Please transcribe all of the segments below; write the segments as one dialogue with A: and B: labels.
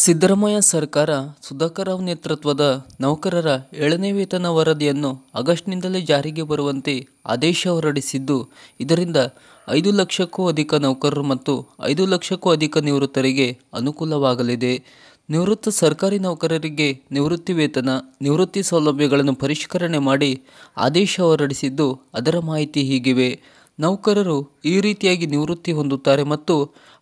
A: ಸಿದ್ದರಾಮಯ್ಯ ಸರ್ಕಾರ ಸುಧಾಕರ್ ರಾವ್ ನೇತೃತ್ವದ ನೌಕರರ 7ನೇ ವೇತನ ವರದಿಯನ್ನು ಆಗಸ್ಟ್ನಿಂದಲೇ ಜಾರಿಗೆ ಬರುವಂತೆ ಆದೇಶ ಹೊರಡಿಸಿದ್ದು, ಇದರಿಂದ 5 ಲಕ್ಷಕ್ಕೂ ಅಧಿಕ ನೌಕರರು ಮತ್ತು 5 ಲಕ್ಷಕ್ಕೂ ಅಧಿಕ ನಿವೃತ್ತರಿಗೆ ಅನುಕೂಲವಾಗಲಿದೆ. ನಿವೃತ್ತ ಸರ್ಕಾರಿ ನೌಕರರಿಗೆ ನಿವೃತ್ತಿ ವೇತನ, ನಿವೃತ್ತಿ ಸೌಲಭ್ಯಗಳನ್ನು ಪರಿಷ್ಕರಣೆ ಮಾಡಿ ಆದೇಶ ಹೊರಡಿಸಿದ್ದು, ಅದರ ಮಾಹಿತಿ ಹೀಗಿವೆ. ನೌಕರರು ಈ ರೀತಿಯಾಗಿ ನಿವೃತ್ತಿ ಹೊಂದುತ್ತಾರೆ ಮತ್ತು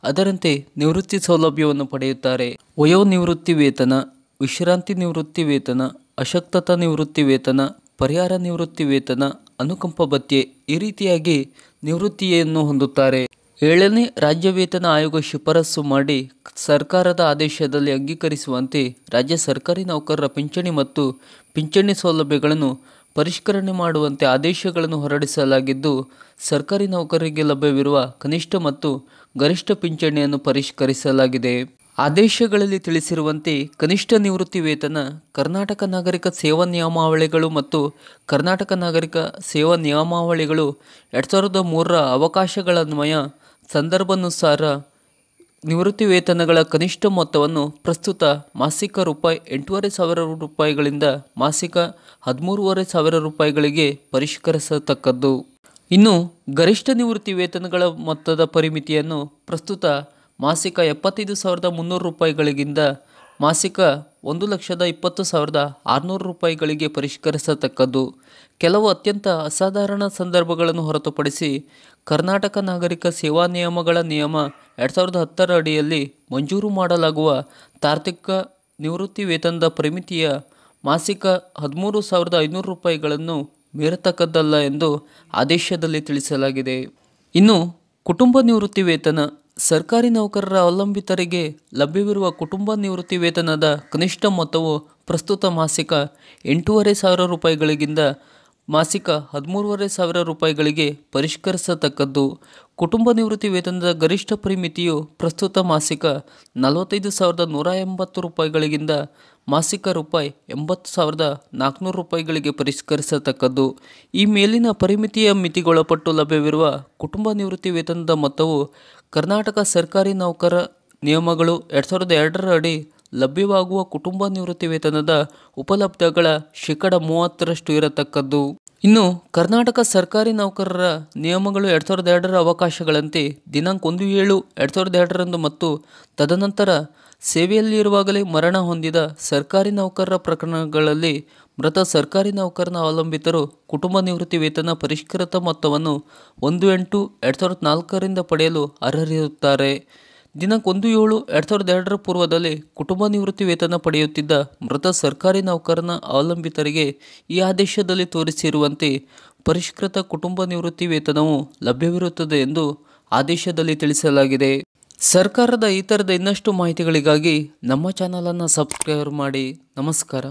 A: ಅದರಂತೆ ನಿವೃತ್ತಿ ಸೌಲಭ್ಯವನ್ನು ಪಡೆಯುತ್ತಾರೆ. ವಯೋನಿವೃತ್ತಿ ವೇತನ, ವಿಶ್ರಾಂತಿ ನಿವೃತ್ತಿ ವೇತನ, ಅಶಕ್ತತಾ ನಿವೃತ್ತಿ ವೇತನ, ಪರಿಹಾರ ನಿವೃತ್ತಿ ವೇತನ, ಅನುಕಂಪ ಭತ್ಯೆ ಈ ರೀತಿಯಾಗಿ ನಿವೃತ್ತಿಯನ್ನು ಹೊಂದುತ್ತಾರೆ. 7ನೇ ರಾಜ್ಯ ವೇತನ ಆಯೋಗ ಶಿಫಾರಸು ಮಾಡಿ ಸರ್ಕಾರದ ಆದೇಶದಲ್ಲಿ ಅಂಗೀಕರಿಸುವಂತೆ ರಾಜ್ಯ ಸರ್ಕಾರಿ ನೌಕರರ ಪಿಂಚಣಿ ಮತ್ತು ಪಿಂಚಣಿ ಸೌಲಭ್ಯಗಳನ್ನು ಪರಿಷ್ಕರಣೆ ಮಾಡುವಂತೆ ಆದೇಶಗಳನ್ನು ಹೊರಡಿಸಲಾಗಿದ್ದು, ಸರ್ಕಾರಿ ನೌಕರರಿಗೆ ಲಭ್ಯವಿರುವ ಕನಿಷ್ಠ ಮತ್ತು ಗರಿಷ್ಠ ಪಿಂಚಣಿಯನ್ನು ಪರಿಷ್ಕರಿಸಲಾಗಿದೆ. ಆದೇಶಗಳಲ್ಲಿ ತಿಳಿಸಿರುವಂತೆ ಕನಿಷ್ಠ ನಿವೃತ್ತಿ ವೇತನ ಕರ್ನಾಟಕ ನಾಗರಿಕ ಸೇವಾ ನಿಯಮಾವಳಿಗಳು ಮತ್ತು ಕರ್ನಾಟಕ ನಾಗರಿಕ ಸೇವಾ ನಿಯಮಾವಳಿಗಳು 2003ರ ಅವಕಾಶಗಳನ್ವಯ ಸಂದರ್ಭಾನುಸಾರ ನಿವೃತ್ತಿ ವೇತನಗಳ ಕನಿಷ್ಠ ಮೊತ್ತವನ್ನು ಪ್ರಸ್ತುತ ಮಾಸಿಕ ರೂಪಾಯಿ 8,500 ಮಾಸಿಕ 13,500 ಪರಿಷ್ಕರಿಸತಕ್ಕದ್ದು. ಇನ್ನು ಗರಿಷ್ಠ ನಿವೃತ್ತಿ ವೇತನಗಳ ಮೊತ್ತದ ಪರಿಮಿತಿಯನ್ನು ಪ್ರಸ್ತುತ ಮಾಸಿಕ 75,300 ಮಾಸಿಕ 1,20,600 ಪರಿಷ್ಕರಿಸತಕ್ಕದ್ದು. ಕೆಲವು ಅತ್ಯಂತ ಅಸಾಧಾರಣ ಸಂದರ್ಭಗಳನ್ನು ಹೊರತುಪಡಿಸಿ ಕರ್ನಾಟಕ ನಾಗರಿಕ ಸೇವಾ ನಿಯಮಗಳ ನಿಯಮ 2010ರ ಅಡಿಯಲ್ಲಿ ಮಂಜೂರು ಮಾಡಲಾಗುವ ತಾತ್ವಿಕ ನಿವೃತ್ತಿ ವೇತನದ ಪರಿಮಿತಿಯ ಮಾಸಿಕ 13,500 ಮೀರತಕ್ಕದ್ದಲ್ಲ ಎಂದು ಆದೇಶದಲ್ಲಿ ತಿಳಿಸಲಾಗಿದೆ. ಇನ್ನು ಕುಟುಂಬ ನಿವೃತ್ತಿ ವೇತನ ಸರ್ಕಾರಿ ನೌಕರರ ಅವಲಂಬಿತರಿಗೆ ಲಭ್ಯವಿರುವ ಕುಟುಂಬ ನಿವೃತ್ತಿ ವೇತನದ ಕನಿಷ್ಠ ಮೊತ್ತವು ಪ್ರಸ್ತುತ ಮಾಸಿಕ 8,500 ಮಾಸಿಕ 13,500 ಪರಿಷ್ಕರಿಸತಕ್ಕದ್ದು. ಕುಟುಂಬ ನಿವೃತ್ತಿ ವೇತನದ ಗರಿಷ್ಠ ಪರಿಮಿತಿಯು ಪ್ರಸ್ತುತ ಮಾಸಿಕ 45,180 ಮಾಸಿಕ ₹80,400 ಪರಿಷ್ಕರಿಸತಕ್ಕದ್ದು. ಈ ಮೇಲಿನ ಪರಿಮಿತಿಯ ಮಿತಿಗೊಳಪಟ್ಟು ಲಭ್ಯವಿರುವ ಕುಟುಂಬ ನಿವೃತ್ತಿ ವೇತನದ ಮೊತ್ತವು ಕರ್ನಾಟಕ ಸರ್ಕಾರಿ ನೌಕರ ನಿಯಮಗಳು 2002ರ ಅಡಿ ಲಭ್ಯವಾಗುವ ಕುಟುಂಬ ನಿವೃತ್ತಿ ವೇತನದ ಉಪಲಬ್ಧಗಳ ಶೇಕಡ 30ರಷ್ಟು ಇರತಕ್ಕದ್ದು. ಇನ್ನು ಕರ್ನಾಟಕ ಸರ್ಕಾರಿ ನೌಕರರ ನಿಯಮಗಳು 2002ರ ಅವಕಾಶಗಳಂತೆ ದಿನಾಂಕ 1/7/2002 ಮತ್ತು ತದನಂತರ ಸೇವೆಯಲ್ಲಿರುವಾಗಲೇ ಮರಣ ಹೊಂದಿದ ಸರ್ಕಾರಿ ನೌಕರರ ಪ್ರಕರಣಗಳಲ್ಲಿ ಮೃತ ಸರ್ಕಾರಿ ನೌಕರನ ಅವಲಂಬಿತರು ಕುಟುಂಬ ನಿವೃತ್ತಿ ವೇತನ ಪರಿಷ್ಕೃತ ಮೊತ್ತವನ್ನು 1/8/2004 ಪಡೆಯಲು ಅರ್ಹರಿರುತ್ತಾರೆ. ದಿನಾಂಕ 1/7/2002 ಪೂರ್ವದಲ್ಲಿ ಕುಟುಂಬ ನಿವೃತ್ತಿ ವೇತನ ಪಡೆಯುತ್ತಿದ್ದ ಮೃತ ಸರ್ಕಾರಿ ನೌಕರನ ಅವಲಂಬಿತರಿಗೆ ಈ ಆದೇಶದಲ್ಲಿ ತೋರಿಸಿರುವಂತೆ ಪರಿಷ್ಕೃತ ಕುಟುಂಬ ನಿವೃತ್ತಿ ವೇತನವು ಲಭ್ಯವಿರುತ್ತದೆ ಎಂದು ಆದೇಶದಲ್ಲಿ ತಿಳಿಸಲಾಗಿದೆ. ಸರ್ಕಾರದ ಈ ಥರದ ಇನ್ನಷ್ಟು ಮಾಹಿತಿಗಳಿಗಾಗಿ ನಮ್ಮ ಚಾನಲನ್ನು ಸಬ್ಸ್ಕ್ರೈಬ್ ಮಾಡಿ. ನಮಸ್ಕಾರ.